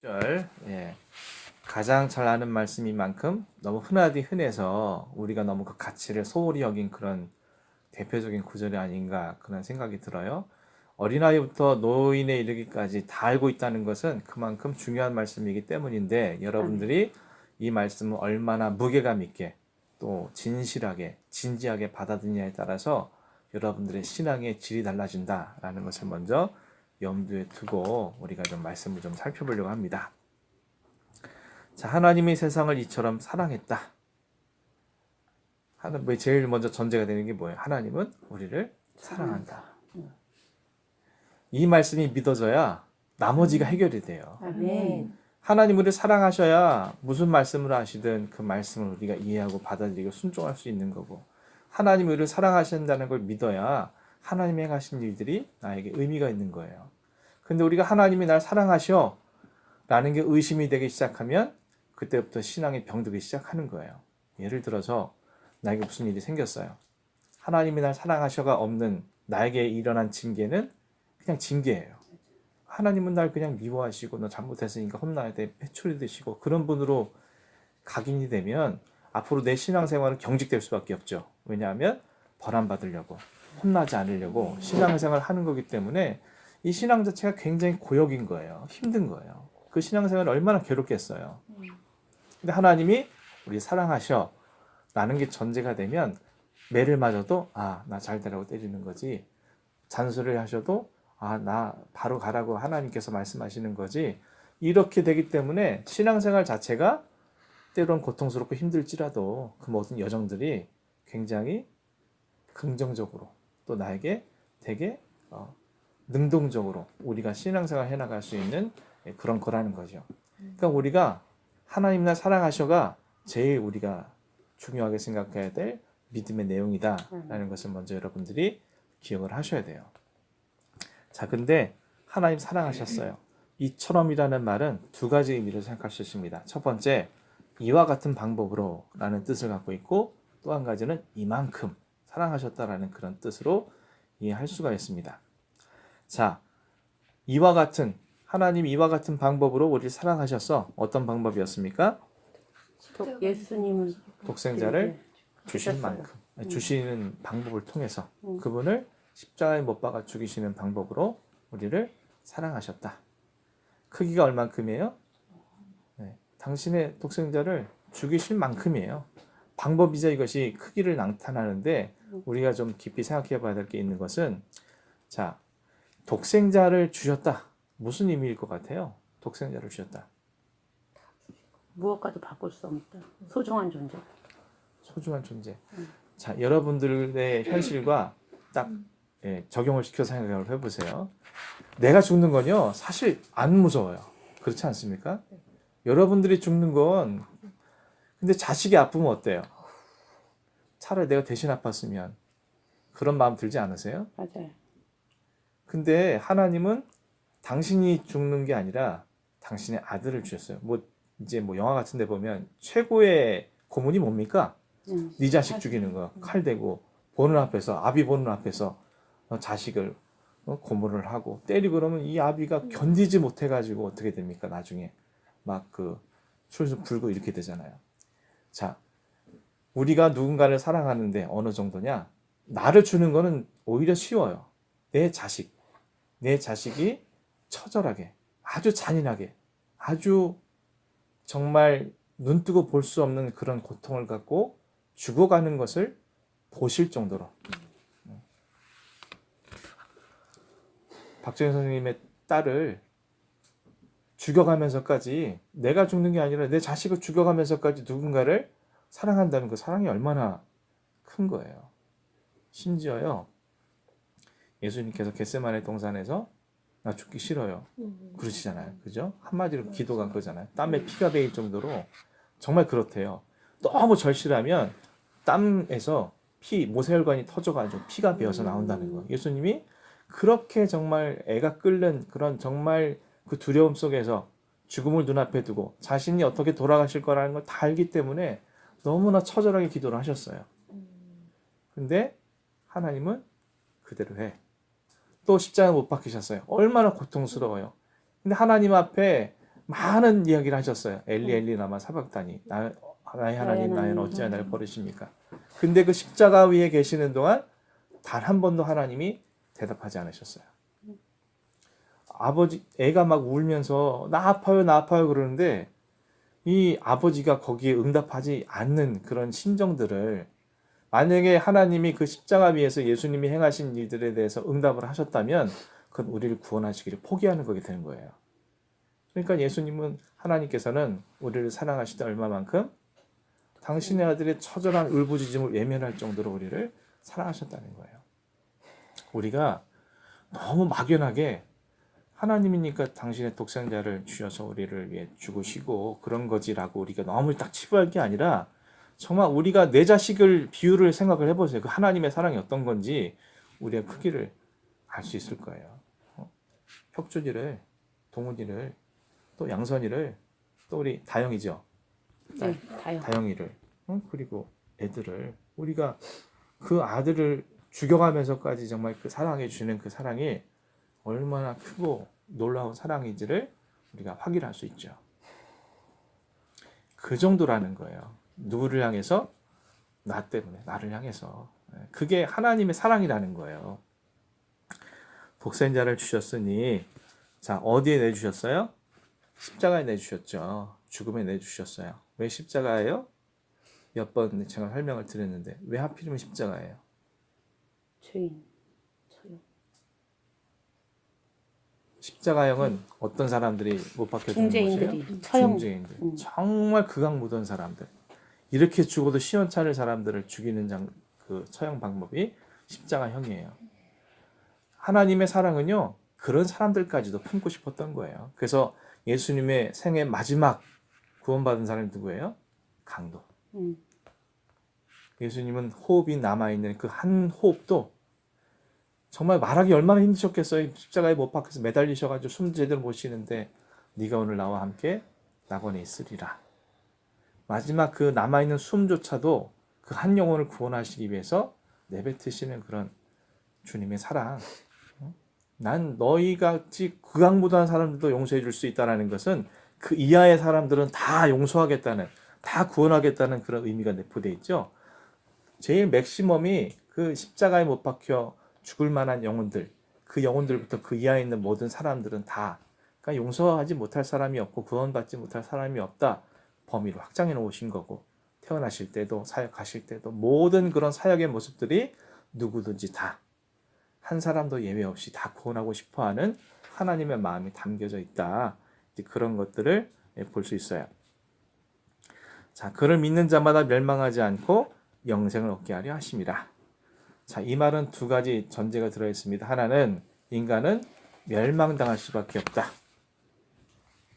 절, 예. 가장 잘 아는 말씀인 만큼 너무 흔해서 우리가 너무 그 가치를 소홀히 여긴 그런 대표적인 구절이 아닌가 그런 생각이 들어요. 어린아이부터 노인에 이르기까지 다 알고 있다는 것은 그만큼 중요한 말씀이기 때문인데 여러분들이 이 말씀을 얼마나 무게감 있게 또 진실하게 진지하게 받아들이냐에 따라서 여러분들의 신앙의 질이 달라진다라는 것을 먼저 염두에 두고 우리가 좀 말씀을 좀 살펴보려고 합니다. 자, 하나님이 세상을 이처럼 사랑했다. 제일 먼저 전제가 되는 게 뭐예요? 하나님은 우리를 사랑한다. 이 말씀이 믿어져야 나머지가 해결이 돼요. 아멘. 하나님 우리를 사랑하셔야 무슨 말씀을 하시든 그 말씀을 우리가 이해하고 받아들이고 순종할 수 있는 거고, 하나님이 우리를 사랑하신다는 걸 믿어야 하나님이 행하신 일들이 나에게 의미가 있는 거예요. 근데 우리가 하나님이 날 사랑하셔 라는 게 의심이 되기 시작하면 그때부터 신앙이 병들기 시작하는 거예요. 예를 들어서 나에게 무슨 일이 생겼어요. 하나님이 날 사랑하셔가 없는 나에게 일어난 징계는 그냥 징계예요. 하나님은 날 그냥 미워하시고 너 잘못했으니까 혼나야 돼, 회초리 드시고 그런 분으로 각인이 되면 앞으로 내 신앙생활은 경직될 수밖에 없죠. 왜냐하면 벌함받으려고, 혼나지 않으려고 신앙생활을 하는 거기 때문에 이 신앙 자체가 굉장히 고역인 거예요. 힘든 거예요. 그 신앙생활이 얼마나 괴롭겠어요. 근데 하나님이 우리 사랑하셔 라는 게 전제가 되면 매를 맞아도 나 잘 되라고 때리는 거지, 잔소리를 하셔도 나 바로 가라고 하나님께서 말씀하시는 거지, 이렇게 되기 때문에 신앙생활 자체가 때론 고통스럽고 힘들지라도 그 모든 여정들이 굉장히 긍정적으로 또 나에게 되게 능동적으로 우리가 신앙생활 해나갈 수 있는 그런 거라는 거죠. 그러니까 우리가 하나님 날 사랑하셔가 제일 우리가 중요하게 생각해야 될 믿음의 내용이다라는 것을 먼저 여러분들이 기억을 하셔야 돼요. 자, 근데 하나님 사랑하셨어요. 이처럼이라는 말은 두 가지 의미로 생각할 수 있습니다. 첫 번째, 이와 같은 방법으로 라는 뜻을 갖고 있고, 또 한 가지는 이만큼 사랑하셨다라는 그런 뜻으로 이해할 수가 있습니다. 자, 하나님 이와 같은 방법으로 우리를 사랑하셔서 어떤 방법이었습니까? 예수님은 독생자를 주신 만큼, 주시는 방법을 통해서 그분을 십자가에 못 박아 죽이시는 방법으로 우리를 사랑하셨다. 크기가 얼만큼이에요? 네, 당신의 독생자를 죽이실 만큼이에요. 방법이자 이것이 크기를 나타나는데 우리가 좀 깊이 생각해 봐야 될 게 있는 것은, 자, 독생자를 주셨다. 무슨 의미일 것 같아요? 독생자를 주셨다. 무엇과도 바꿀 수 없다. 소중한 존재. 소중한 존재. 자, 여러분들의 현실과 딱 적용을 시켜서 생각을 해보세요. 내가 죽는 건요, 사실 안 무서워요. 그렇지 않습니까? 여러분들이 죽는 건, 근데 자식이 아프면 어때요? 차라리 내가 대신 아팠으면 그런 마음 들지 않으세요? 맞아요. 근데 하나님은 당신이 죽는 게 아니라 당신의 아들을 주셨어요. 이제 영화 같은 데 보면 최고의 고문이 뭡니까? 네 자식 죽이는 거. 칼 대고 아비 보는 앞에서 자식을 고문을 하고 때리고 그러면 이 아비가 견디지 못해가지고 어떻게 됩니까? 나중에 막 술술 불고 이렇게 되잖아요. 자, 우리가 누군가를 사랑하는데 어느 정도냐? 나를 주는 거는 오히려 쉬워요. 내 자식이 처절하게, 아주 잔인하게, 아주 정말 눈뜨고 볼 수 없는 그런 고통을 갖고 죽어가는 것을 보실 정도로. 박정희 선생님의 딸을 죽여가면서까지, 내가 죽는 게 아니라 내 자식을 죽여가면서까지 누군가를 사랑한다는 그 사랑이 얼마나 큰 거예요. 심지어요, 예수님께서 겟세마네 동산에서 나 죽기 싫어요 그러시잖아요. 그죠? 한마디로 기도가 그거잖아요. 땀에 피가 배일 정도로 정말 그렇대요. 너무 절실하면 땀에서 모세혈관이 터져가지고 피가 배어서 나온다는 거예요. 예수님이 그렇게 정말 애가 끓는 그런 정말 그 두려움 속에서 죽음을 눈앞에 두고 자신이 어떻게 돌아가실 거라는 걸 다 알기 때문에 너무나 처절하게 기도를 하셨어요. 근데 하나님은 그대로 해. 또 십자가 못 박히셨어요. 얼마나 고통스러워요. 근데 하나님 앞에 많은 이야기를 하셨어요. 엘리 엘리 라마 사박다니, 나의 하나님 나의 어찌하여 나를 버리십니까? 근데 그 십자가 위에 계시는 동안 단 한 번도 하나님이 대답하지 않으셨어요. 아버지, 애가 막 울면서 나 아파요 나 아파요 그러는데 이 아버지가 거기에 응답하지 않는 그런 심정들을, 만약에 하나님이 그 십자가 위에서 예수님이 행하신 일들에 대해서 응답을 하셨다면 그건 우리를 구원하시기를 포기하는 거게 되는 거예요. 그러니까 예수님은, 하나님께서는 우리를 사랑하시다 얼마만큼 당신의 아들의 처절한 울부짖음을 외면할 정도로 우리를 사랑하셨다는 거예요. 우리가 너무 막연하게 하나님이니까 당신의 독생자를 주셔서 우리를 위해 죽으시고 그런 거지라고 우리가 너무 딱 치부할 게 아니라, 정말 우리가 내 자식을 비유를 생각을 해보세요. 그 하나님의 사랑이 어떤 건지 우리의 크기를 알 수 있을 거예요. 혁준이를, 동훈이를, 또 양선이를, 또 우리 다영이죠. 네, 다요. 다영이를, 그리고 애들을, 우리가 그 아들을 죽여가면서까지 정말 그 사랑해 주는 그 사랑이 얼마나 크고 놀라운 사랑인지를 우리가 확인할 수 있죠. 그 정도라는 거예요. 누구를 향해서? 나 때문에, 나를 향해서. 그게 하나님의 사랑이라는 거예요. 독생자를 주셨으니, 자, 어디에 내주셨어요? 십자가에 내주셨죠. 죽음에 내주셨어요. 왜 십자가예요? 몇 번 제가 설명을 드렸는데 왜 하필이면 십자가예요? 죄인. 저요. 십자가형은 어떤 사람들이 못 박혀주는 곳이에요? 중죄인들이 처형. 중죄인들. 정말 극악 무던 사람들. 이렇게 죽어도 시원찮을 사람들을 죽이는 그 처형 방법이 십자가형이에요. 하나님의 사랑은요, 그런 사람들까지도 품고 싶었던 거예요. 그래서 예수님의 생애 마지막 구원받은 사람이 누구예요? 강도. 예수님은 호흡이 남아있는 그 한 호흡도 정말 말하기 얼마나 힘드셨겠어요. 십자가에 못 박혀서 매달리셔가지고 숨 제대로 못 쉬는데 네가 오늘 나와 함께 낙원에 있으리라. 마지막 그 남아있는 숨조차도 그 한 영혼을 구원하시기 위해서 내뱉으시는 그런 주님의 사랑. 난 너희같이 극악무도한 사람들도 용서해 줄 수 있다는 것은 그 이하의 사람들은 다 용서하겠다는, 다 구원하겠다는 그런 의미가 내포되어 있죠. 제일 맥시멈이 그 십자가에 못 박혀 죽을 만한 영혼들, 그 영혼들부터 그 이하에 있는 모든 사람들은 다, 그러니까 용서하지 못할 사람이 없고 구원받지 못할 사람이 없다. 범위를 확장해 놓으신 거고, 태어나실 때도 사역하실 때도 모든 그런 사역의 모습들이 누구든지 다, 한 사람도 예외 없이 다 구원하고 싶어하는 하나님의 마음이 담겨져 있다. 그런 것들을 볼 수 있어요. 자, 그를 믿는 자마다 멸망하지 않고 영생을 얻게 하려 하심이라. 자, 이 말은 두 가지 전제가 들어 있습니다. 하나는 인간은 멸망당할 수밖에 없다.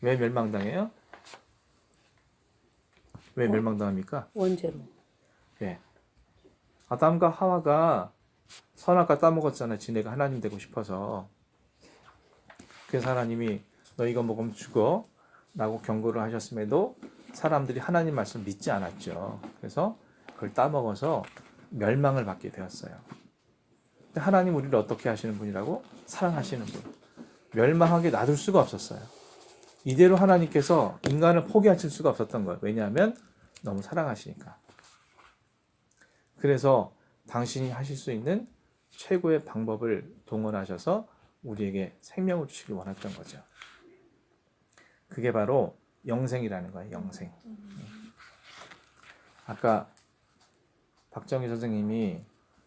왜 멸망당해요? 왜 멸망당합니까? 원죄로. 예. 아담과 하와가 선악과 따먹었잖아요. 지네가 하나님 되고 싶어서. 그래서 하나님이 너 이거 먹으면 죽어 라고 경고를 하셨음에도 사람들이 하나님 말씀 믿지 않았죠. 그래서 그걸 따먹어서 멸망을 받게 되었어요. 근데 하나님 우리를 어떻게 하시는 분이라고? 사랑하시는 분. 멸망하게 놔둘 수가 없었어요. 이대로 하나님께서 인간을 포기하실 수가 없었던 거예요. 왜냐하면 너무 사랑하시니까. 그래서 당신이 하실 수 있는 최고의 방법을 동원하셔서 우리에게 생명을 주시길 원했던 거죠. 그게 바로 영생이라는 거예요. 영생. 아까 박정희 선생님이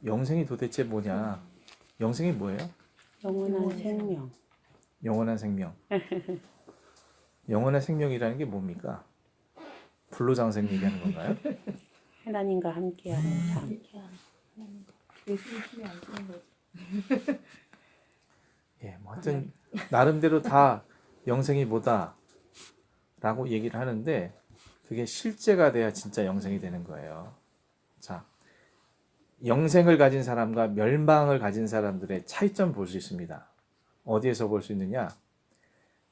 영생이 도대체 뭐냐? 영생이 뭐예요? 영원한 생명. 영원한 생명. 영원한 생명이라는 게 뭡니까? 불로장생 얘기하는 건가요? 하나님과 함께하는 삶. 예수님이 안 쓰는 거지. 예, 뭐 하여튼 나름대로 다 영생이 뭐다라고 얘기를 하는데 그게 실제가 돼야 진짜 영생이 되는 거예요. 자, 영생을 가진 사람과 멸망을 가진 사람들의 차이점 볼 수 있습니다. 어디에서 볼 수 있느냐?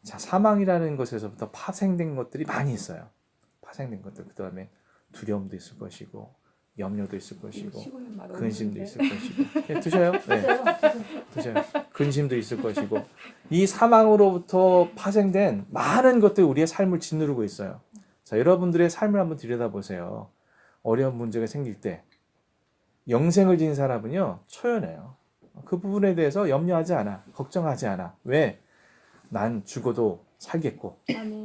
자, 사망이라는 것에서부터 파생된 것들이 많이 있어요. 파생된 것들. 그 다음에 두려움도 있을 것이고, 염려도 있을 것이고 시골은 맛 근심도 없는데. 있을 것이고 예, 드셔요? 네, 드셔요. 근심도 있을 것이고 이 사망으로부터 파생된 많은 것들이 우리의 삶을 짓누르고 있어요. 자, 여러분들의 삶을 한번 들여다보세요. 어려운 문제가 생길 때 영생을 지닌 사람은요 초연해요. 그 부분에 대해서 염려하지 않아, 걱정하지 않아. 왜? 난 죽어도 살겠고,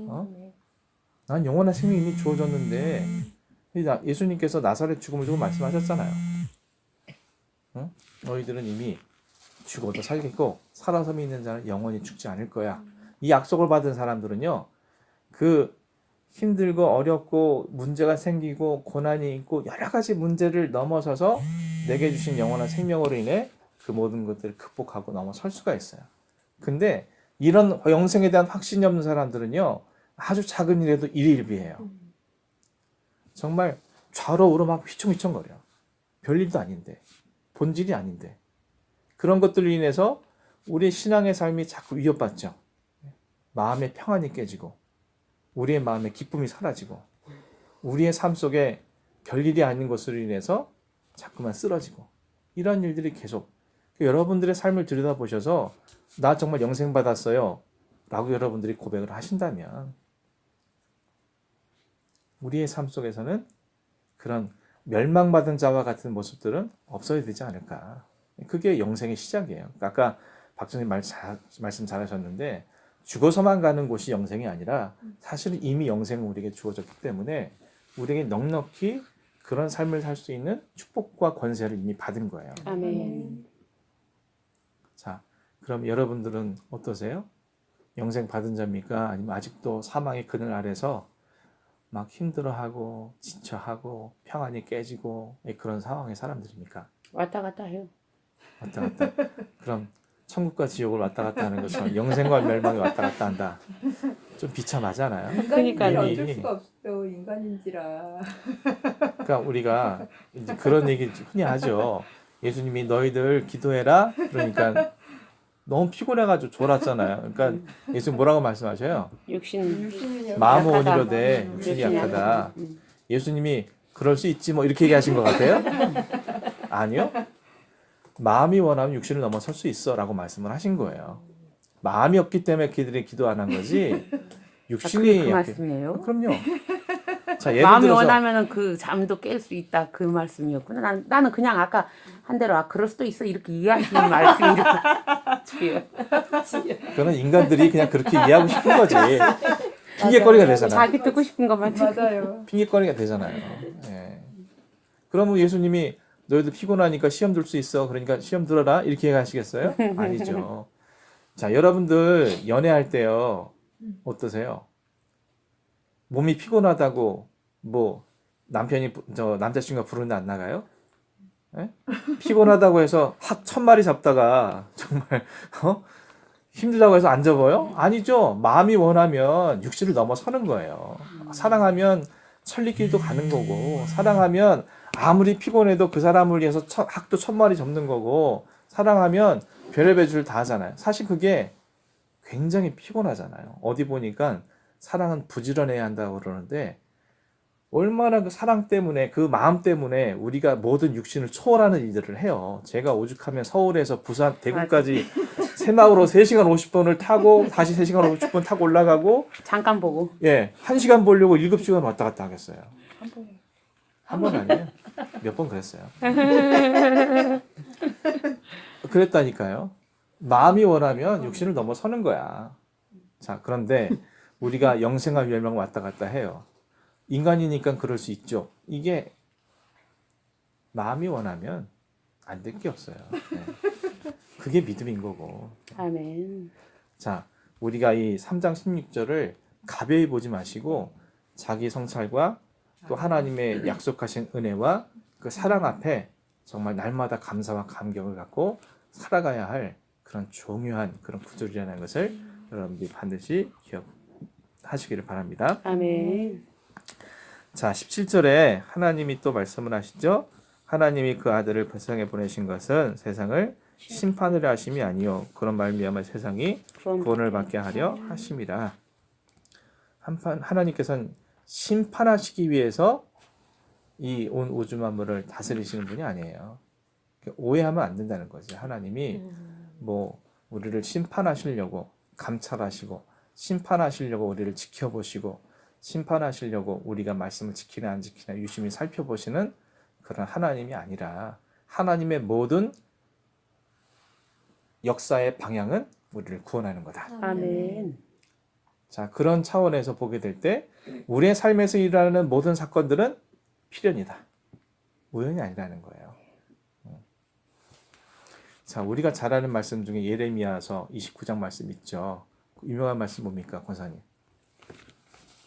어? 난 영원한 생명이 이미 주어졌는데 예수님께서 나사렛 죽음을 두고 말씀하셨잖아요. 응? 너희들은 이미 죽어도 살겠고 살아서 믿는 자는 영원히 죽지 않을 거야. 이 약속을 받은 사람들은요, 그 힘들고 어렵고 문제가 생기고 고난이 있고 여러 가지 문제를 넘어서서 내게 주신 영원한 생명으로 인해 그 모든 것들을 극복하고 넘어설 수가 있어요. 근데 이런 영생에 대한 확신이 없는 사람들은요, 아주 작은 일에도 일희일비해요. 정말 좌로 우로 막 휘청휘청거려. 별일도 아닌데, 본질이 아닌데. 그런 것들로 인해서 우리의 신앙의 삶이 자꾸 위협받죠. 마음의 평안이 깨지고 우리의 마음의 기쁨이 사라지고 우리의 삶 속에 별일이 아닌 것으로 인해서 자꾸만 쓰러지고 이런 일들이 계속 여러분들의 삶을 들여다보셔서 나 정말 영생 받았어요 라고 여러분들이 고백을 하신다면 우리의 삶 속에서는 그런 멸망받은 자와 같은 모습들은 없어야 되지 않을까. 그게 영생의 시작이에요. 아까 박정희 말씀 잘하셨는데 죽어서만 가는 곳이 영생이 아니라 사실은 이미 영생은 우리에게 주어졌기 때문에 우리에게 넉넉히 그런 삶을 살 수 있는 축복과 권세를 이미 받은 거예요. 아멘. 자, 그럼 여러분들은 어떠세요? 영생 받은 자입니까? 아니면 아직도 사망의 그늘 아래서 막 힘들어하고 지쳐하고 평안이 깨지고 그런 상황의 사람들입니까? 왔다 갔다 해요. 왔다 갔다. 그럼 천국과 지옥을 왔다 갔다 하는 것처럼 영생과 멸망이 왔다 갔다 한다. 좀 비참하잖아요. 인간인지 그러니까요. 어쩔 수가 없어요. 인간인지라. 그러니까 우리가 이제 그런 얘기 흔히 하죠. 예수님이 너희들 기도해라. 그러니까 너무 피곤해가지고 졸았잖아요. 그러니까 예수님 뭐라고 말씀하셔요? 육신 마음은 약하다. 온이로되 육신이 육신이 약하다. 예수님이 그럴 수 있지 뭐 이렇게 얘기하신 것 같아요? 아니요. 마음이 원하면 육신을 넘어설 수 있어 라고 말씀을 하신 거예요. 마음이 없기 때문에 그들이 기도 안 한 거지 육신이 그 약해. 말씀이에요? 그럼요. 자, 예를 마음이 들어서 원하면은 그 잠도 깰 수 있다 그 말씀이었구나. 나는 그냥 아까 한 대로 그럴 수도 있어 이렇게 이해하시는 말씀이 이렇게 그거는 인간들이 그냥 그렇게 이해하고 싶은 거지. 핑계거리가 되잖아요. 자기 듣고 싶은 것만 듣고. 맞아요. 핑계거리가 되잖아요. 예. 그러면 예수님이 너희들 피곤하니까 시험 들 수 있어. 그러니까 시험 들어라. 이렇게 얘기하시겠어요? 아니죠. 자, 여러분들 연애할 때요. 어떠세요? 몸이 피곤하다고 뭐 남편이 남자친구가 부르는데 안 나가요? 예? 피곤하다고 해서 학 1000마리 잡다가 정말 힘들다고 해서 안 접어요? 아니죠. 마음이 원하면 육신을 넘어서는 거예요. 사랑하면 천리길도 가는 거고 사랑하면 아무리 피곤해도 그 사람을 위해서 학도 1000마리 접는 거고 사랑하면 별의별 짓을 다 하잖아요. 사실 그게 굉장히 피곤하잖아요. 어디 보니까 사랑은 부지런해야 한다고 그러는데 얼마나 그 사랑 때문에 그 마음 때문에 우리가 모든 육신을 초월하는 일들을 해요. 제가 오죽하면 서울에서 부산 대구까지 새마을로 3시간 50분을 타고 다시 3시간 50분 타고 올라가고 잠깐 보고. 예, 1시간 보려고 7시간 왔다 갔다 하겠어요. 한 번 아니에요. 몇 번 그랬어요. 그랬다니까요. 마음이 원하면 육신을 넘어서는 거야. 자, 그런데 우리가 영생과 멸망 왔다 갔다 해요. 인간이니까 그럴 수 있죠. 이게 마음이 원하면 안 될 게 없어요. 네. 그게 믿음인 거고. 아멘. 자, 우리가 이 3장 16절을 가벼이 보지 마시고 자기 성찰과 또 하나님의 약속하신 은혜와 그 사랑 앞에 정말 날마다 감사와 감격을 갖고 살아가야 할 그런 중요한 그런 구절이라는 것을 여러분들이 반드시 기억하시기를 바랍니다. 아멘. 자, 17절에 하나님이 또 말씀을 하시죠. 하나님이 그 아들을 세상에 보내신 것은 세상을 심판을 하심이 아니요 그런 말미암아 세상이 구원을 받게 하려 하심이라. 하나님께서는 심판하시기 위해서 이 온 우주 만물을 다스리시는 분이 아니에요. 오해하면 안 된다는 거지. 하나님이 뭐 우리를 심판하시려고 감찰하시고 심판하시려고 우리를 지켜보시고 심판하시려고 우리가 말씀을 지키나 안 지키나 유심히 살펴보시는 그런 하나님이 아니라 하나님의 모든 역사의 방향은 우리를 구원하는 거다. 아멘. 자, 그런 차원에서 보게 될 때 우리의 삶에서 일어나는 모든 사건들은 필연이다. 우연이 아니라는 거예요. 자, 우리가 잘 아는 말씀 중에 예레미야서 29장 말씀 있죠. 유명한 말씀 뭡니까, 권사님?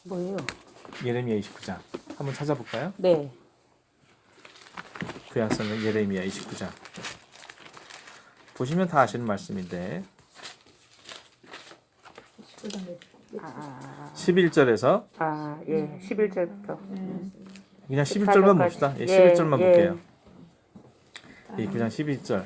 뭐예요? 예레미야 29장. 한번 찾아볼까요? 네. 구약성경 예레미야 29장. 보시면 다 아시는 말씀인데 11절에서 예. 11절부터. 그냥 11절만 봅시다. 예, 11절만 볼게요. 29장 11절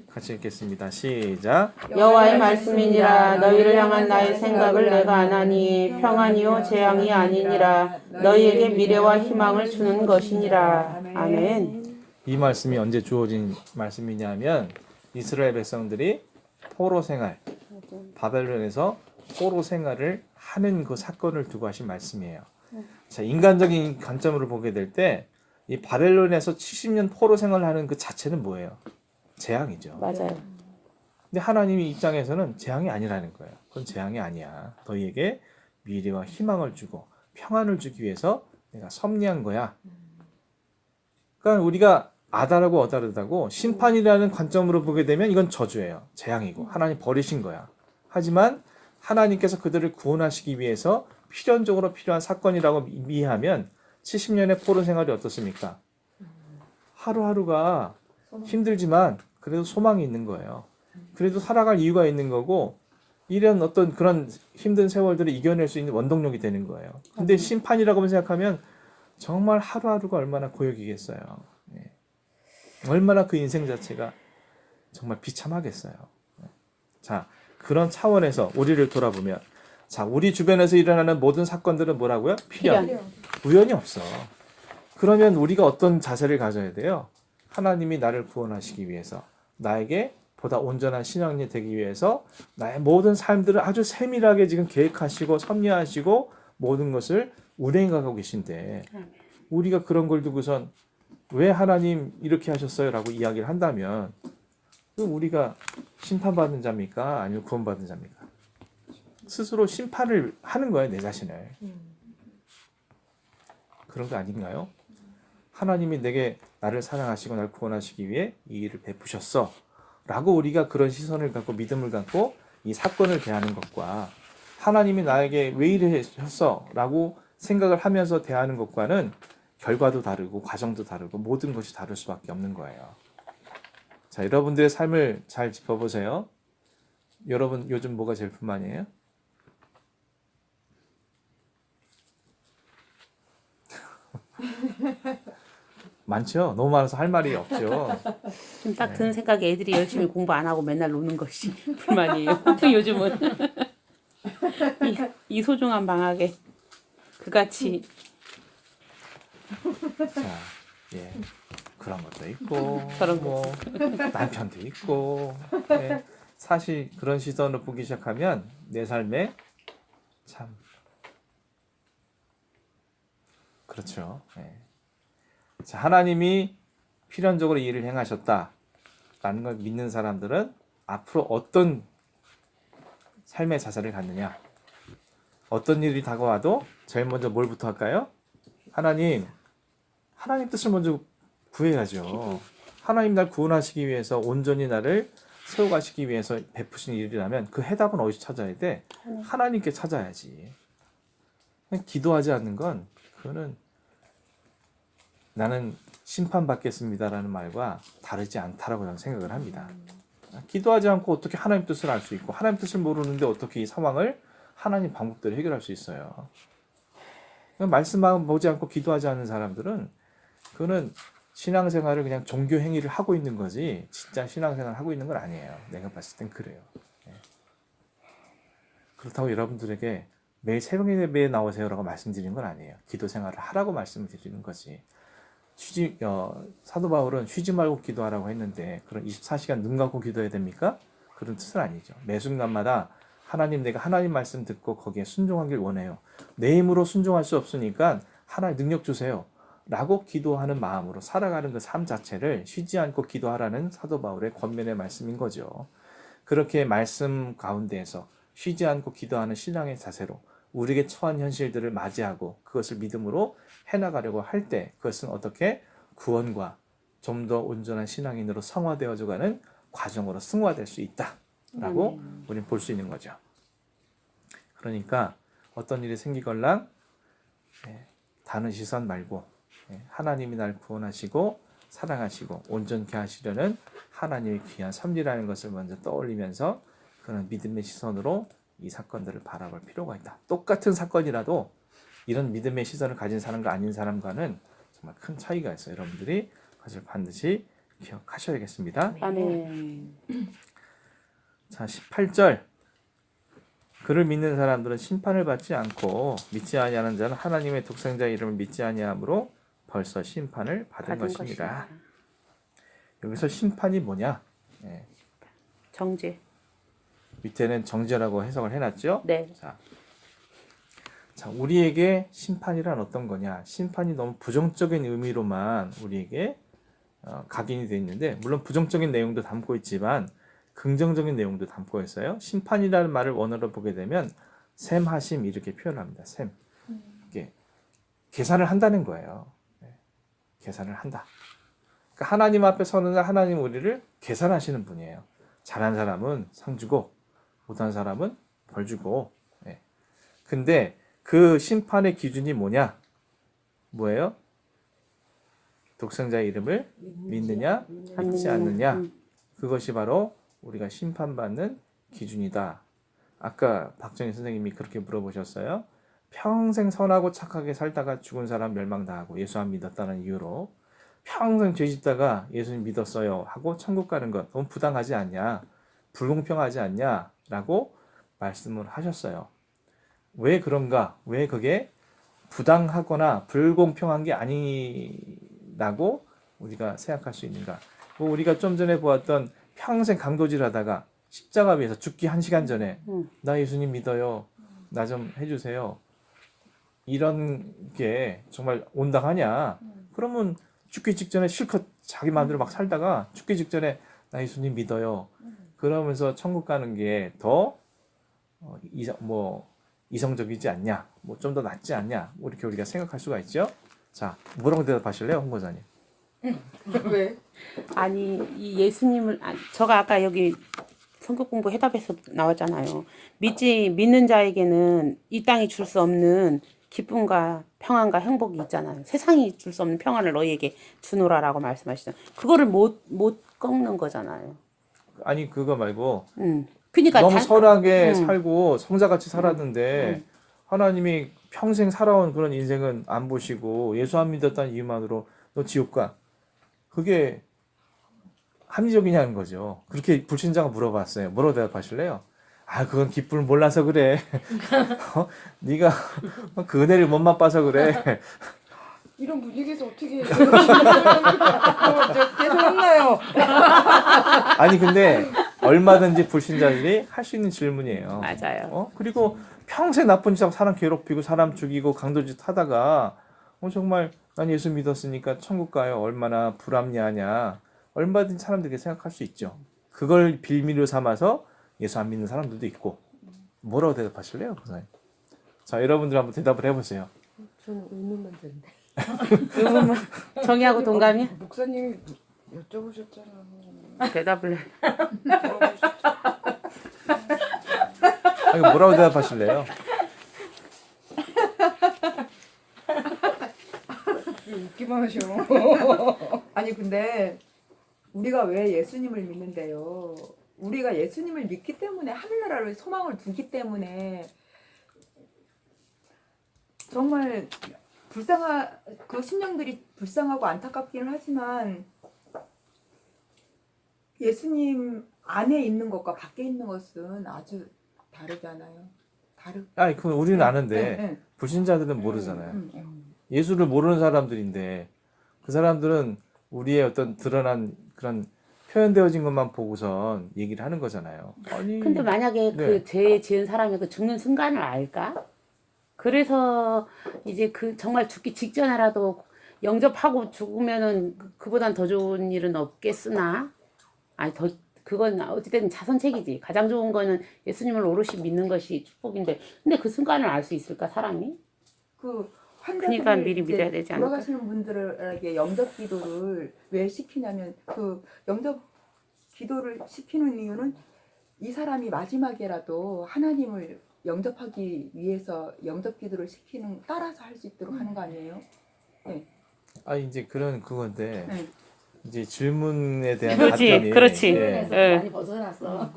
같이 읽겠습니다. 시작. 여호와의 말씀이니라. 너희를 향한 나의 생각을 내가 아나니 평안이요 재앙이 아니니라. 너희에게 미래와 희망을 주는 것이니라. 아멘. 이 말씀이 언제 주어진 말씀이냐면 이스라엘 백성들이 포로 생활, 바벨론에서 포로 생활을 하는 그 사건을 두고 하신 말씀이에요. 자, 인간적인 관점으로 보게 될 때 이 바벨론에서 70년 포로 생활을 하는 그 자체는 뭐예요? 재앙이죠. 맞아요. 근데 하나님의 입장에서는 재앙이 아니라는 거예요. 그건 재앙이 아니야. 너희에게 미래와 희망을 주고 평안을 주기 위해서 내가 섭리한 거야. 그러니까 우리가 아다라고 어다르다고 심판이라는 관점으로 보게 되면 이건 저주예요. 재앙이고 하나님 버리신 거야. 하지만 하나님께서 그들을 구원하시기 위해서 필연적으로 필요한 사건이라고 이해하면 70년의 포로 생활이 어떻습니까? 하루하루가 힘들지만 그래도 소망이 있는 거예요. 그래도 살아갈 이유가 있는 거고 이런 어떤 그런 힘든 세월들을 이겨낼 수 있는 원동력이 되는 거예요. 근데 심판이라고 생각하면 정말 하루하루가 얼마나 고역이겠어요. 예. 얼마나 그 인생 자체가 정말 비참하겠어요. 자, 그런 차원에서 우리를 돌아보면 자, 우리 주변에서 일어나는 모든 사건들은 뭐라고요? 필연. 우연이 없어. 그러면 우리가 어떤 자세를 가져야 돼요? 하나님이 나를 구원하시기 위해서 나에게 보다 온전한 신앙이 되기 위해서 나의 모든 삶들을 아주 세밀하게 지금 계획하시고 섭리하시고 모든 것을 운행해 가고 계신데 우리가 그런 걸 두고선 왜 하나님 이렇게 하셨어요? 라고 이야기를 한다면 우리가 심판받은 자입니까? 아니면 구원받은 자입니까? 스스로 심판을 하는 거예요, 내 자신을. 그런 거 아닌가요? 하나님이 내게 나를 사랑하시고 나를 구원하시기 위해 이 일을 베푸셨어 라고 우리가 그런 시선을 갖고 믿음을 갖고 이 사건을 대하는 것과 하나님이 나에게 왜 이러셨어 라고 생각을 하면서 대하는 것과는 결과도 다르고 과정도 다르고 모든 것이 다를 수밖에 없는 거예요. 자, 여러분들의 삶을 잘 짚어보세요. 여러분 요즘 뭐가 제일 불만이에요? 많죠. 너무 많아서 할 말이 없죠. 지금 딱 드는 생각에 애들이 열심히 공부 안 하고 맨날 노는 것이 불만이에요. 요즘은 이 소중한 방학에 그같이 자, 예, 그런 것도 있고, 저런 뭐 남편도 있고, 예, 사실 그런 시선으로 보기 시작하면 내 삶에 참 그렇죠. 예. 자, 하나님이 필연적으로 이 일을 행하셨다라는 걸 믿는 사람들은 앞으로 어떤 삶의 자세를 갖느냐, 어떤 일이 다가와도 제일 먼저 뭘부터 할까요? 하나님 뜻을 먼저 구해야죠. 하나님 날 구원하시기 위해서 온전히 나를 세워가시기 위해서 베푸신 일이라면 그 해답은 어디서 찾아야 돼? 하나님께 찾아야지. 그냥 기도하지 않는 건 그거는 나는 심판받겠습니다라는 말과 다르지 않다라고 저는 생각을 합니다. 기도하지 않고 어떻게 하나님 뜻을 알 수 있고 하나님 뜻을 모르는데 어떻게 이 상황을 하나님 방법대로 해결할 수 있어요. 말씀만 보지 않고 기도하지 않는 사람들은 그거는 신앙생활을 그냥 종교 행위를 하고 있는 거지 진짜 신앙생활을 하고 있는 건 아니에요. 내가 봤을 땐 그래요. 그렇다고 여러분들에게 매일 새벽 예배에 나오세요라고 말씀드리는 건 아니에요. 기도 생활을 하라고 말씀을 드리는 거지. 사도 바울은 쉬지 말고 기도하라고 했는데 그런 24시간 눈 감고 기도해야 됩니까? 그런 뜻은 아니죠. 매 순간마다 하나님, 내가 하나님 말씀 듣고 거기에 순종하길 원해요. 내 힘으로 순종할 수 없으니까 하나님 능력 주세요 라고 기도하는 마음으로 살아가는 그 삶 자체를 쉬지 않고 기도하라는 사도 바울의 권면의 말씀인 거죠. 그렇게 말씀 가운데에서 쉬지 않고 기도하는 신앙의 자세로 우리에게 처한 현실들을 맞이하고 그것을 믿음으로 해나가려고 할 때 그것은 어떻게 구원과 좀 더 온전한 신앙인으로 성화되어져가는 과정으로 승화될 수 있다라고 우리는 볼 수 있는 거죠. 그러니까 어떤 일이 생기걸랑 다른 시선 말고 하나님이 날 구원하시고 사랑하시고 온전케 하시려는 하나님의 귀한 섭리라는 것을 먼저 떠올리면서 그런 믿음의 시선으로 이 사건들을 바라볼 필요가 있다. 똑같은 사건이라도 이런 믿음의 시선을 가진 사람과 아닌 사람과는 정말 큰 차이가 있어요. 여러분들이 그것을 반드시 기억하셔야겠습니다. 아멘. 자, 18절. 그를 믿는 사람들은 심판을 받지 않고 믿지 아니하는 자는 하나님의 독생자 이름을 믿지 아니함으로 벌써 심판을 받은 것입니다. 여기서 심판이 뭐냐? 정죄. 밑에는 정죄라고 해석을 해놨죠? 네. 자, 우리에게 심판이란 어떤 거냐? 심판이 너무 부정적인 의미로만 우리에게 각인이 되어 있는데, 물론 부정적인 내용도 담고 있지만 긍정적인 내용도 담고 있어요. 심판이라는 말을 원어로 보게 되면 셈하심 이렇게 표현합니다. 셈. 이게 계산을 한다는 거예요. 계산을 한다. 그러니까 하나님 앞에 서는 날 하나님 우리를 계산하시는 분이에요. 잘한 사람은 상 주고 못한 사람은 벌 주고. 근데 그 심판의 기준이 뭐냐? 뭐예요? 독생자의 이름을 믿느냐, 믿지 않느냐. 그것이 바로 우리가 심판받는 기준이다. 아까 박정희 선생님이 그렇게 물어보셨어요. 평생 선하고 착하게 살다가 죽은 사람 멸망당하고 예수 안 믿었다는 이유로 평생 죄 짓다가 예수님 믿었어요 하고 천국 가는 것 너무 부당하지 않냐, 불공평하지 않냐 라고 말씀을 하셨어요. 왜 그런가? 왜 그게 부당하거나 불공평한 게 아니라고 우리가 생각할 수 있는가? 뭐 우리가 좀 전에 보았던 평생 강도질하다가 십자가 위에서 죽기 1시간 전에 나 예수님 믿어요, 나 좀 해주세요, 이런 게 정말 온당하냐? 그러면 죽기 직전에 실컷 자기 마음대로 막 살다가 죽기 직전에 나 예수님 믿어요 그러면서 천국 가는 게 더 이성적이지 않냐, 뭐 좀 더 낫지 않냐, 뭐 이렇게 우리가 생각할 수가 있죠. 자, 뭐라고 대답하실래요, 홍 권사님? 왜? 아니 이 예수님을 저가 아까 여기 성격 공부 해답에서 나왔잖아요. 믿는 자에게는 이 땅이 줄 수 없는 기쁨과 평안과 행복이 있잖아요. 세상이 줄 수 없는 평안을 너희에게 주노라라고 말씀하시잖아요. 그거를 못 꺾는 거잖아요. 아니 그거 말고 그러니까 너무 선하게 살고 성자같이 살았는데 하나님이 평생 살아온 그런 인생은 안 보시고 예수 안 믿었다는 이유만으로 너 지옥 가. 그게 합리적이냐는 거죠. 그렇게 불신자가 물어봤어요. 뭐라고 대답하실래요? 아, 그건 기쁨을 몰라서 그래. 네가 그 은혜를 못 맛봐서 그래. 이런 분위기에서 어떻게 계속 혼나요? 아니 근데 얼마든지 불신자들이 할 수 있는 질문이에요. 맞아요. 그리고 평생 나쁜 짓 하고 사람 괴롭히고 사람 죽이고 강도짓 하다가 정말 난 예수 믿었으니까 천국 가요, 얼마나 불합리하냐, 얼마든지 사람들이 생각할 수 있죠. 그걸 빌미로 삼아서 예수 안 믿는 사람들도 있고. 뭐라고 대답하실래요, 선생님? 자, 여러분들 한번 대답을 해보세요. 저는 의문만 드는데. 의문만 정의하고 동감이야? 목사님이 여쭤보셨잖아. 대답을 아니, 뭐라고 대답하실래요? 웃기만 하셔. 아니 근데 우리가 왜 예수님을 믿는데요? 우리가 예수님을 믿기 때문에 하늘나라를 소망을 두기 때문에 정말 그 심령들이 불쌍하고 안타깝기는 하지만 예수님 안에 있는 것과 밖에 있는 것은 아주 다르잖아요. 아니, 그건 우리는 아는데 네. 불신자들은 모르잖아요. 예수를 모르는 사람들인데 그 사람들은 우리의 어떤 드러난 그런 표현되어진 것만 보고선 얘기를 하는 거잖아요. 아니, 근데 만약에 네. 그 죄 지은 사람이 그 죽는 순간을 알까? 그래서 이제 그 정말 죽기 직전에라도 영접하고 죽으면은 그보단 더 좋은 일은 없겠으나, 아니 더 그건 어찌됐든 자선책이지. 가장 좋은 거는 예수님을 오롯이 믿는 것이 축복인데, 근데 그 순간을 알 수 있을까 사람이? 그 그러니까 환자들이 미리 이제 믿어야 되지 않을까? 돌아가시는 분들에게 영접 기도를 왜 시키냐면 그 영접 기도를 시키는 이유는 이 사람이 마지막에라도 하나님을 영접하기 위해서 영접 기도를 시키는 따라서 할 수 있도록 하는 거 아니에요? 네. 아 이제 그런 그건데 네. 이제 질문에 대한 그렇지, 답변이 그렇지. 예. 예. 많이 벗어났어.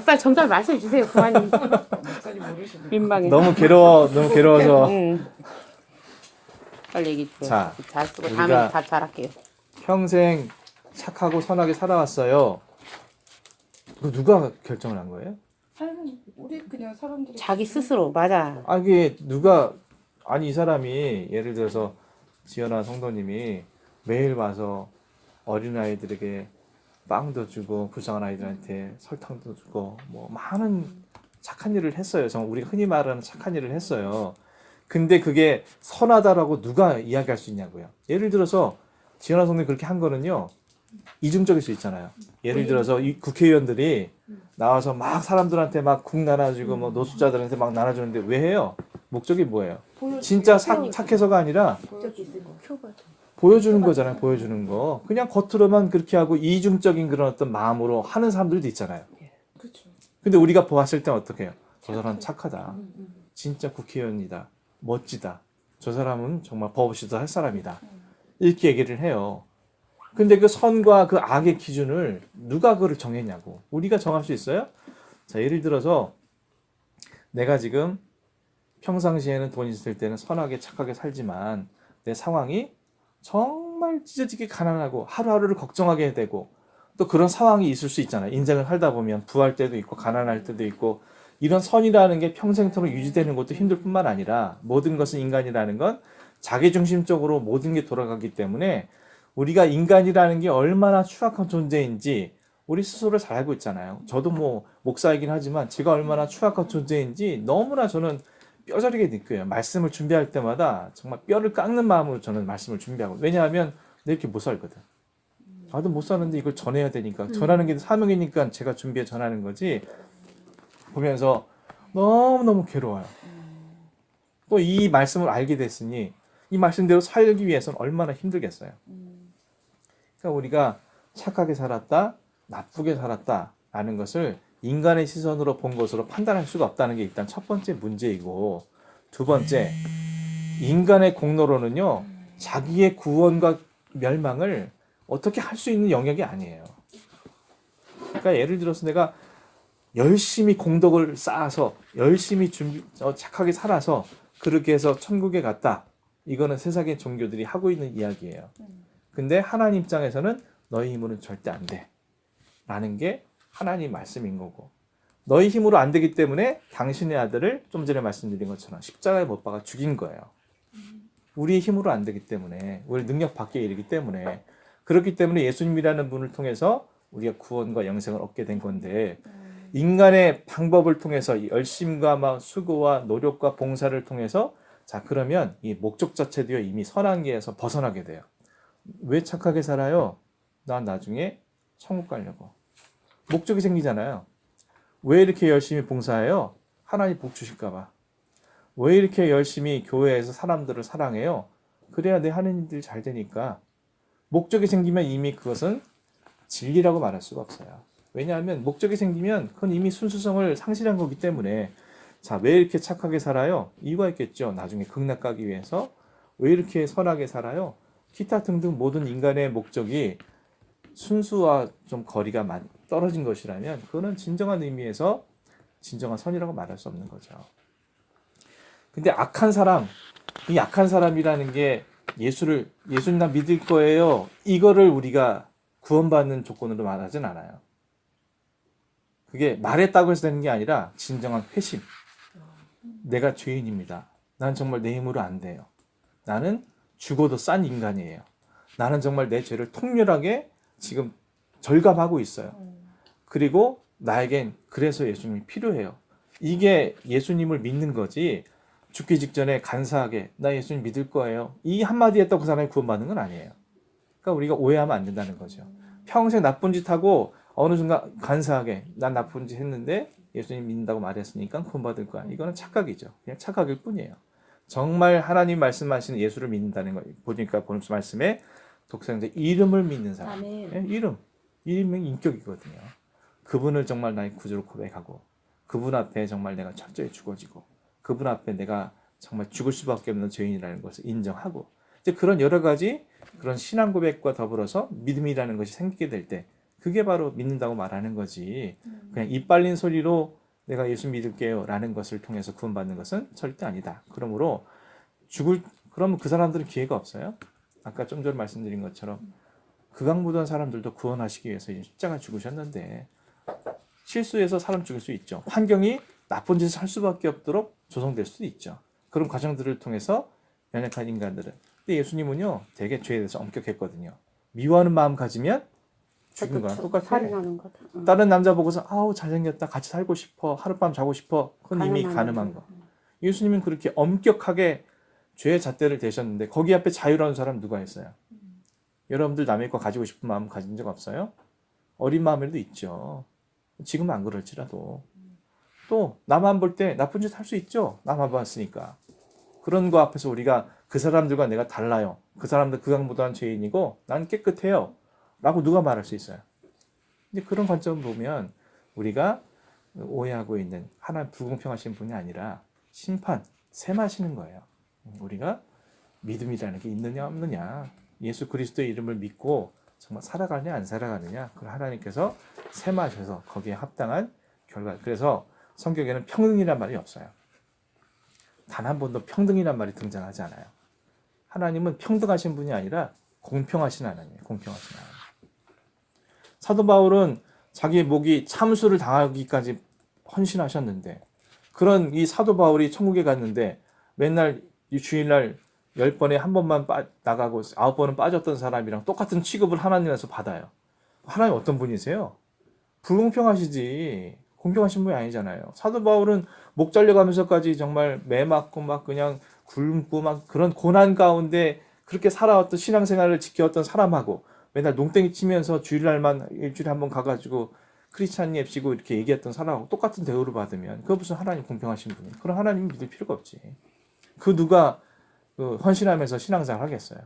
빨리 정답 말씀해 주세요, 그만님. 까지 모르시네. 민망해. 너무 괴로워서 빨리 얘기해 주세요. 자, 잘 쓰고 우리가 다음에 다 잘할게요. 평생 착하고 선하게 살아왔어요. 그 누가 결정을 한 거예요? 하여간 우리 그냥 사람들이 자기 스스로 맞아. 아 이게 누가 아니 이 사람이 예를 들어서 지연아 성도님이 매일 와서 어린아이들에게 빵도 주고 불쌍한 아이들한테 설탕도 주고 뭐 많은 착한 일을 했어요. 정말 우리가 흔히 말하는 착한 일을 했어요. 근데 그게 선하다라고 누가 이야기할 수 있냐고요. 예를 들어서 지연아 성도님이 그렇게 한 거는요. 이중적일 수 있잖아요. 예를 들어서 이 국회의원들이 나와서 막 사람들한테 막 국 나눠주고 뭐 노숙자들한테 막 나눠주는데 왜 해요? 목적이 뭐예요? 진짜 착해서가 아니라 보여주는 거잖아요. 보여주는 거. 그냥 겉으로만 그렇게 하고 이중적인 그런 어떤 마음으로 하는 사람들도 있잖아요. 그렇죠. 근데 우리가 보았을 땐 어떻게 해요? 저 사람 착하다. 진짜 국회의원이다. 멋지다. 저 사람은 정말 법 없이도 할 사람이다. 이렇게 얘기를 해요. 근데 그 선과 그 악의 기준을 누가 그걸 정했냐고. 우리가 정할 수 있어요? 자, 예를 들어서 내가 지금 평상시에는 돈 있을 때는 선하게 착하게 살지만 내 상황이 정말 찢어지게 가난하고 하루하루를 걱정하게 되고 또 그런 상황이 있을 수 있잖아요. 인생을 살다 보면 부할 때도 있고 가난할 때도 있고 이런 선이라는 게 평생토록 유지되는 것도 힘들 뿐만 아니라 모든 것은 인간이라는 건 자기중심적으로 모든 게 돌아가기 때문에 우리가 인간이라는 게 얼마나 추악한 존재인지 우리 스스로 잘 알고 있잖아요. 저도 뭐 목사이긴 하지만 제가 얼마나 추악한 존재인지 너무나 저는 뼈저리게 느껴요. 말씀을 준비할 때마다 정말 뼈를 깎는 마음으로 저는 말씀을 준비하고 왜냐하면 내 이렇게 못 살거든. 나도 못 사는데 이걸 전해야 되니까 전하는 게 사명이니까 제가 준비해 전하는 거지 보면서 너무너무 괴로워요. 또 이 말씀을 알게 됐으니 이 말씀대로 살기 위해서는 얼마나 힘들겠어요. 그러니까 우리가 착하게 살았다, 나쁘게 살았다라는 것을 인간의 시선으로 본 것으로 판단할 수가 없다는 게 일단 첫 번째 문제이고 두 번째 인간의 공로로는요 자기의 구원과 멸망을 어떻게 할 수 있는 영역이 아니에요. 그러니까 예를 들어서 내가 열심히 공덕을 쌓아서 열심히 착하게 살아서 그렇게 해서 천국에 갔다. 이거는 세상의 종교들이 하고 있는 이야기예요. 근데 하나님 입장에서는 너희 힘으로는 절대 안 돼. 라는 게 하나님 말씀인 거고 너희 힘으로 안 되기 때문에 당신의 아들을 좀 전에 말씀드린 것처럼 십자가에 못 박아 죽인 거예요. 우리의 힘으로 안 되기 때문에 우리 능력 밖에 이르기 때문에 그렇기 때문에 예수님이라는 분을 통해서 우리가 구원과 영생을 얻게 된 건데 인간의 방법을 통해서 열심과 막 수고와 노력과 봉사를 통해서 자 그러면 이 목적 자체도 이미 선한 길에서 벗어나게 돼요. 왜 착하게 살아요? 난 나중에 천국 가려고. 목적이 생기잖아요. 왜 이렇게 열심히 봉사해요? 하나님 복 주실까 봐. 왜 이렇게 열심히 교회에서 사람들을 사랑해요? 그래야 내 하는 일 잘 되니까. 목적이 생기면 이미 그것은 진리라고 말할 수가 없어요. 왜냐하면 목적이 생기면 그건 이미 순수성을 상실한 거기 때문에 자, 왜 이렇게 착하게 살아요? 이유가 있겠죠. 나중에 극락 가기 위해서. 왜 이렇게 선하게 살아요? 기타 등등 모든 인간의 목적이 순수와 좀 거리가 떨어진 것이라면 그거는 진정한 의미에서 진정한 선이라고 말할 수 없는 거죠. 근데 악한 사람, 이 악한 사람이라는 게 예수님 나 믿을 거예요. 이거를 우리가 구원받는 조건으로 말하진 않아요. 그게 말했다고 해서 되는 게 아니라 진정한 회심. 내가 죄인입니다. 난 정말 내 힘으로 안 돼요. 나는 죽어도 싼 인간이에요. 나는 정말 내 죄를 통렬하게 지금 절감하고 있어요. 그리고 나에겐 그래서 예수님이 필요해요. 이게 예수님을 믿는 거지. 죽기 직전에 간사하게 나 예수님 믿을 거예요. 이 한마디 했다고 그 사람이 구원받는 건 아니에요. 그러니까 우리가 오해하면 안 된다는 거죠. 평생 나쁜 짓 하고 어느 순간 간사하게 난 나쁜 짓 했는데 예수님 믿는다고 말했으니까 구원받을 거야. 이거는 착각이죠. 그냥 착각일 뿐이에요. 정말 하나님 말씀하시는 예수를 믿는다는 거 보니까 본문 말씀에 독생자 이름을 믿는 사람. 아멘. 예, 이름이 인격이거든요. 그분을 정말 나의 구주로 고백하고 그분 앞에 정말 내가 철저히 죽어지고 그분 앞에 내가 정말 죽을 수밖에 없는 죄인이라는 것을 인정하고 이제 그런 여러 가지 그런 신앙 고백과 더불어서 믿음이라는 것이 생기게 될 때 그게 바로 믿는다고 말하는 거지. 그냥 입 빨린 소리로 내가 예수 믿을게요 라는 것을 통해서 구원받는 것은 절대 아니다. 그러므로 그러면 그 사람들은 기회가 없어요. 아까 좀 전에 말씀드린 것처럼 극악무도한 사람들도 구원하시기 위해서 십자가 죽으셨는데 실수해서 사람 죽일 수 있죠. 환경이 나쁜 짓을 할 수밖에 없도록 조성될 수도 있죠. 그런 과정들을 통해서 연약한 인간들은. 근데 예수님은요, 되게 죄에 대해서 엄격했거든요. 미워하는 마음 가지면 죽는 거랑 똑같아. 살인하는 거다. 다른 남자 보고서 아우 잘생겼다, 같이 살고 싶어, 하룻밤 자고 싶어. 그건 이미 가늠한 거. 예수님은 그렇게 엄격하게 죄의 잣대를 대셨는데 거기 앞에 자유로운 사람 누가 있어요? 여러분들 남의 거 가지고 싶은 마음 가진 적 없어요? 어린 마음에도 있죠. 지금은 안 그럴지라도. 또 나만 볼 때 나쁜 짓 할 수 있죠. 나만 봤으니까. 그런 거 앞에서 우리가 그 사람들과 내가 달라요. 그 사람들 극악무도한 죄인이고 난 깨끗해요. 라고 누가 말할 수 있어요. 근데 그런 관점을 보면 우리가 오해하고 있는 하나님 불공평하신 분이 아니라 심판, 셈하시는 거예요. 우리가 믿음이라는 게 있느냐 없느냐, 예수 그리스도의 이름을 믿고 정말 살아가느냐 안 살아가느냐, 그걸 하나님께서 셈하셔서 거기에 합당한 결과. 그래서 성경에는 평등이란 말이 없어요. 단 한 번도 평등이란 말이 등장하지 않아요. 하나님은 평등하신 분이 아니라 공평하신 하나님이에요. 공평하신 하나님. 사도 바울은 자기 목이 참수를 당하기까지 헌신하셨는데, 그런 이 사도 바울이 천국에 갔는데 맨날 이 주일날 10번에 한 번만 나가고 9번은 빠졌던 사람이랑 똑같은 취급을 하나님에서 받아요. 하나님 어떤 분이세요? 불공평하시지. 공평하신 분이 아니잖아요. 사도 바울은 목 잘려가면서까지 정말 매 맞고 막 그냥 굶고 막 그런 고난 가운데 그렇게 살아왔던 신앙생활을 지켜왔던 사람하고 맨날 농땡이 치면서 주일날만 일주일에 한 번 가가지고 크리스찬 앱시고 이렇게 얘기했던 사람하고 똑같은 대우를 받으면 그거 무슨 하나님 공평하신 분이? 그런 하나님 믿을 필요가 없지. 그 누가 헌신하면서 신앙생활 하겠어요.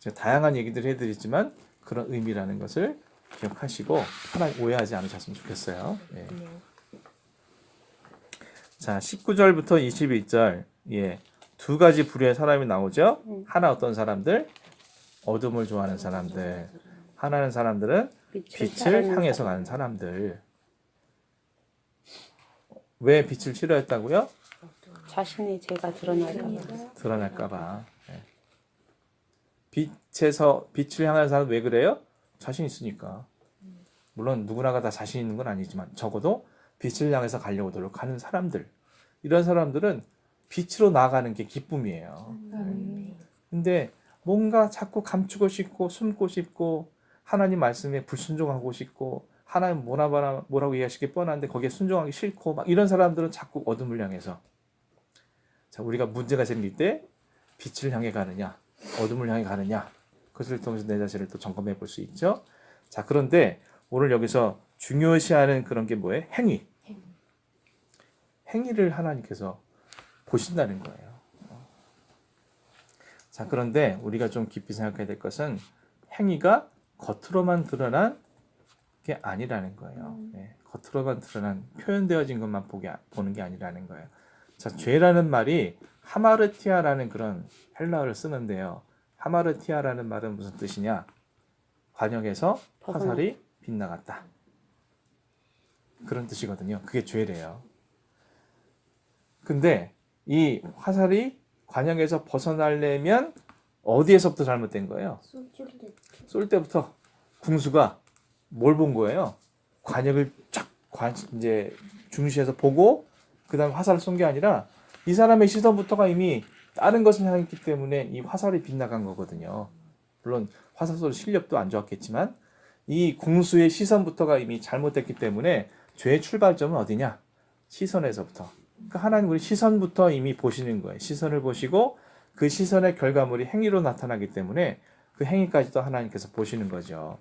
제가 다양한 얘기들을 해드리지만 그런 의미라는 것을 기억하시고 하나님 오해하지 않으셨으면 좋겠어요. 예. 자, 19절부터 22절, 예, 두 가지 부류의 사람이 나오죠. 하나 어떤 사람들? 어둠을 좋아하는 사람들. 하나는 사람들은 빛을 향해서 가는 사람들. 왜 빛을 싫어했다고요? 자신의 죄가 드러날까 드러날까봐. 예. 빛을 향하는 사람은 왜 그래요? 자신 있으니까. 물론 누구나가 다 자신 있는 건 아니지만 적어도 빛을 향해서 가려고 노력하는 사람들, 이런 사람들은 빛으로 나아가는 게 기쁨이에요. 근데 뭔가 자꾸 감추고 싶고 숨고 싶고 하나님 말씀에 불순종하고 싶고 하나님 뭐라고 이해하시기 뻔한데 거기에 순종하기 싫고 막 이런 사람들은 자꾸 어둠을 향해서. 자, 우리가 문제가 생길 때 빛을 향해 가느냐 어둠을 향해 가느냐, 그것을 통해서 내 자신을 또 점검해 볼 수 있죠. 자, 그런데 오늘 여기서 중요시하는 그런 게 뭐예요? 행위를 하나님께서 보신다는 거예요. 자, 그런데 우리가 좀 깊이 생각해야 될 것은 행위가 겉으로만 드러난 게 아니라는 거예요. 네, 겉으로만 드러난 표현되어진 것만 보는 게 아니라는 거예요. 자, 죄라는 말이 하마르티아라는 그런 헬라어를 쓰는데요. 하마르티아라는 말은 무슨 뜻이냐? 관역에서 화살이 빗나갔다. 그런 뜻이거든요. 그게 죄래요. 근데 이 화살이 관역에서 벗어나려면 어디에서부터 잘못된 거예요? 쏠 때부터 궁수가 뭘 본 거예요? 관역을 쫙 이제 중시해서 보고 그다음 화살을 쏜 게 아니라 이 사람의 시선부터가 이미 다른 것을 향했기 때문에 이 화살이 빗나간 거거든요. 물론 화살쏘는 실력도 안 좋았겠지만 이 궁수의 시선부터가 이미 잘못됐기 때문에 죄의 출발점은 어디냐? 시선에서부터. 그러니까 하나님 우리 시선부터 이미 보시는 거예요. 시선을 보시고 그 시선의 결과물이 행위로 나타나기 때문에 그 행위까지도 하나님께서 보시는 거죠.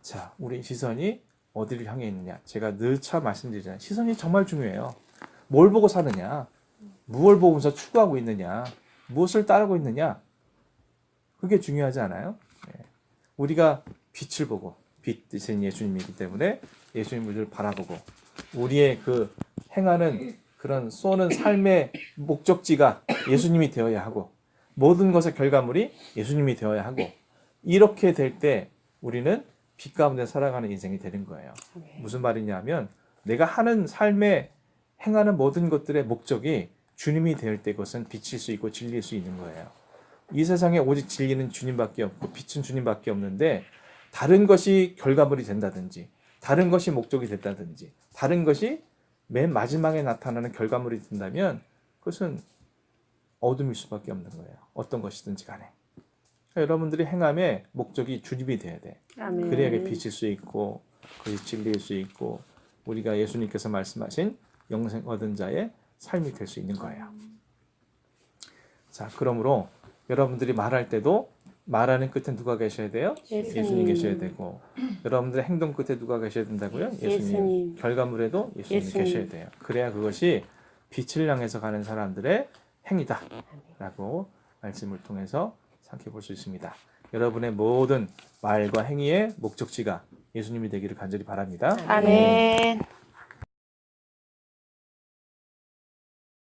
자, 우리 시선이 어디를 향해 있느냐? 제가 늘차 말씀드리잖아요. 시선이 정말 중요해요. 뭘 보고 사느냐? 무엇을 보면서 추구하고 있느냐? 무엇을 따르고 있느냐? 그게 중요하지 않아요? 네. 우리가 빛을 보고 빛은 예수님이기 때문에 예수님을 바라보고 우리의 그 행하는 그런 쏘는 삶의 목적지가 예수님이 되어야 하고 모든 것의 결과물이 예수님이 되어야 하고 이렇게 될 때 우리는 빛 가운데 살아가는 인생이 되는 거예요. 무슨 말이냐면 내가 하는 삶에 행하는 모든 것들의 목적이 주님이 될 때 그것은 빛일 수 있고 진리일 수 있는 거예요. 이 세상에 오직 진리는 주님밖에 없고 빛은 주님밖에 없는데 다른 것이 결과물이 된다든지 다른 것이 목적이 됐다든지 다른 것이 맨 마지막에 나타나는 결과물이 된다면 그것은 어둠일 수밖에 없는 거예요. 어떤 것이든지 간에. 그러니까 여러분들이 행함의 목적이 주님이 돼야 돼. 아멘. 그래야 빛일 수 있고 그것이 진리일 수 있고 우리가 예수님께서 말씀하신 영생 얻은 자의 삶이 될 수 있는 거예요. 자, 그러므로 여러분들이 말할 때도 말하는 끝에 누가 계셔야 돼요? 예수님 계셔야 되고 여러분들의 행동 끝에 누가 계셔야 된다고요? 예수님. 결과물에도 예수님이 예수님. 계셔야 돼요. 그래야 그것이 빛을 향해서 가는 사람들의 행위다 라고 말씀을 통해서 생각해 볼 수 있습니다. 여러분의 모든 말과 행위의 목적지가 예수님이 되기를 간절히 바랍니다. 아멘.